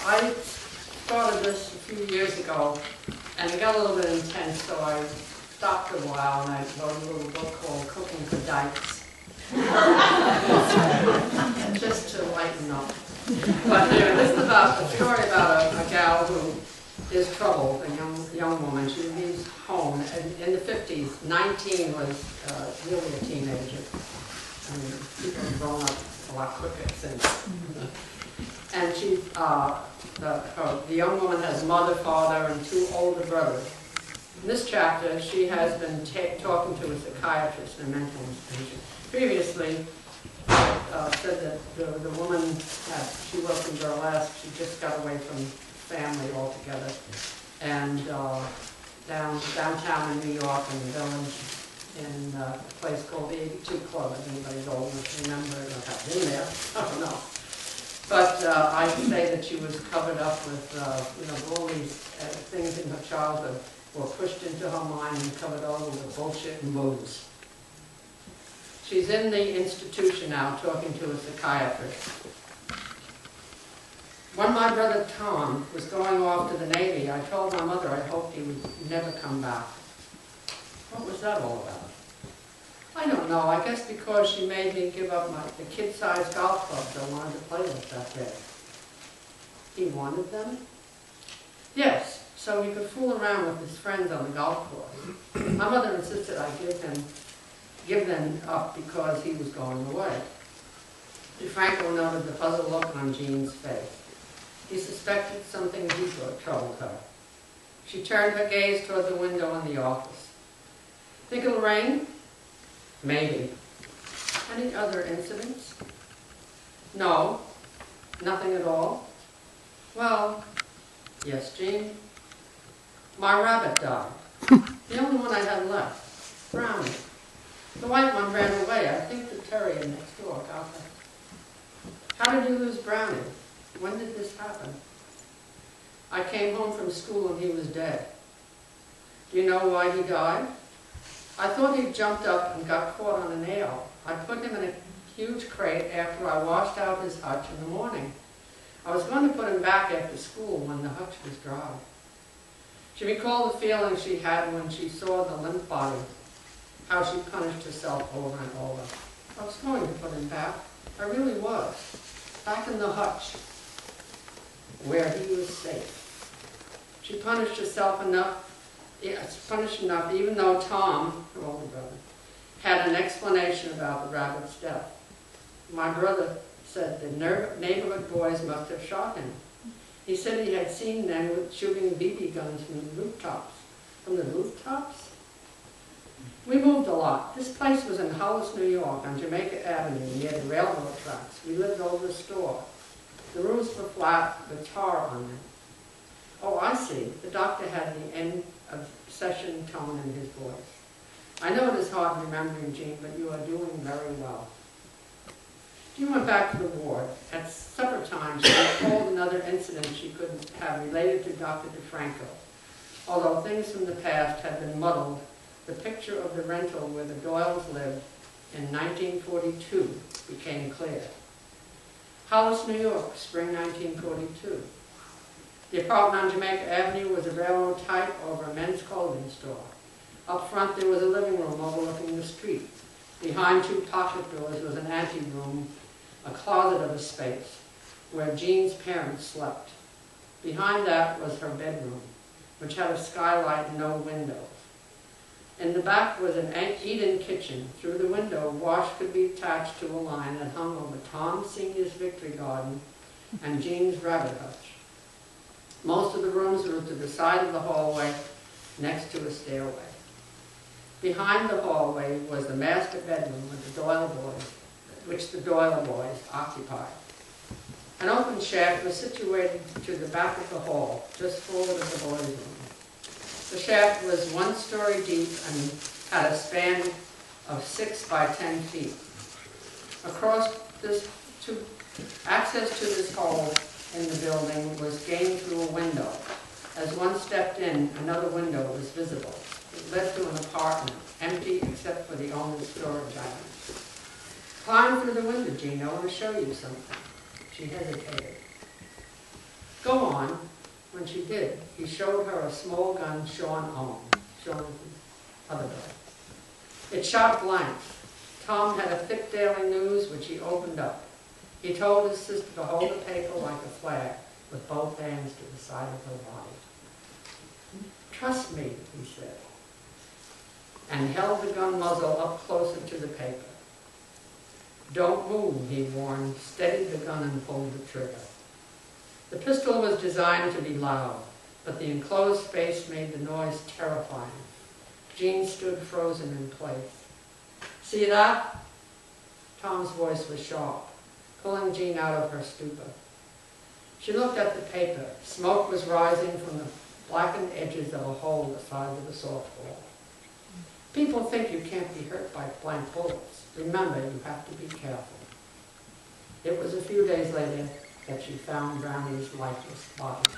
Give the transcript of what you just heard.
I started this a few years ago, and it got a little bit intense, so I stopped a while, and I wrote a little book called Cooking for Dykes. Just to lighten up. But anyway, this is about a story about a gal who is troubled, a young woman. She leaves home in the 50s. 19 was really a teenager. I mean, people have grown up a lot quicker since. And she, the young woman has a mother, father, and 2 older brothers. In this chapter, she has been talking to a psychiatrist and a mental institution. Previously, said that the woman she worked in burlesque. She just got away from family altogether, and downtown in New York, in the village, in a place called the 82 Club. If anybody's old enough to remember it or have been there, I don't know. But I say that she was covered up with all these things in her childhood were pushed into her mind and covered over with bullshit and booze. She's in the institution now talking to a psychiatrist. When my brother Tom was going off to the Navy, I told my mother I hoped he would never come back. What was that all about? I don't know. I guess because she made me give up the kid-sized golf clubs I wanted to play with that day. He wanted them? Yes, so he could fool around with his friends on the golf course. My mother insisted I give them up because he was going away. DeFranco noted the puzzled look on Jean's face. He suspected something deeper troubled her. She turned her gaze toward the window in the office. Think it'll rain? Maybe. Any other incidents? No, nothing at all. Well, yes, Jean. My rabbit died. The only one I had left. Brownie. The white one ran away. I think the terrier next door got her. How did you lose Brownie? When did this happen? I came home from school and he was dead. Do you know why he died? I thought he jumped up and got caught on a nail. I put him in a huge crate after I washed out his hutch in the morning. I was going to put him back after school when the hutch was dry. She recalled the feeling she had when she saw the limp body, how she punished herself over and over. I was going to put him back. I really was. Back in the hutch, where he was safe. She punished herself enough, even though Tom, her older brother, had an explanation about the rabbit's death. My brother said the neighborhood boys must have shot him. He said he had seen them shooting BB guns from the rooftops. From the rooftops? We moved a lot. This place was in Hollis, New York, on Jamaica Avenue, near the railroad tracks. We lived over the store. The roofs were flat with tar on them. Oh, I see. The doctor had the end of session tone in his voice. I know it is hard remembering, Jean, but you are doing very well. Jean went back to the ward. At supper time, she recalled another incident she could have related to Dr. DeFranco. Although things from the past had been muddled, the picture of the rental where the Doyles lived in 1942 became clear. Hollis, New York, spring 1942. The apartment on Jamaica Avenue was a railroad type over a men's clothing store. Up front there was a living room overlooking the street. Behind 2 pocket doors was an anteroom, a closet of a space, where Jean's parents slept. Behind that was her bedroom, which had a skylight and no windows. In the back was an eat-in kitchen. Through the window, wash could be attached to a line that hung over Tom Sr.'s victory garden and Jean's rabbit hutch. Most of the rooms were to the side of the hallway next to a stairway. Behind the hallway was the master bedroom with which the Doyle boys occupied. An open shaft was situated to the back of the hall, just forward of the boys' room. The shaft was 1 story deep and had a span of 6 by 10 feet. Access to this hole in the building was gained through a window. As one stepped in, another window was visible. It led to an apartment, empty except for the owner's storage items. Climb through the window, Jean. I want to show you something. She hesitated. Go on. When she did, he showed her a small gun Sean owned, Sean's other dog. It shot blanks. Tom had a thick daily news which he opened up. He told his sister to hold the paper like a flag with both hands to the side of her body. Trust me, he said, and held the gun muzzle up closer to the paper. Don't move, he warned, steadied the gun and pulled the trigger. The pistol was designed to be loud, but the enclosed space made the noise terrifying. Jeanne stood frozen in place. See that? Tom's voice was sharp, pulling Jeanne out of her stupor. She looked at the paper. Smoke was rising from the blackened edges of a hole the size of a softball. People think you can't be hurt by blank bullets. Remember, you have to be careful. It was a few days later that she found Brownie's lifeless body.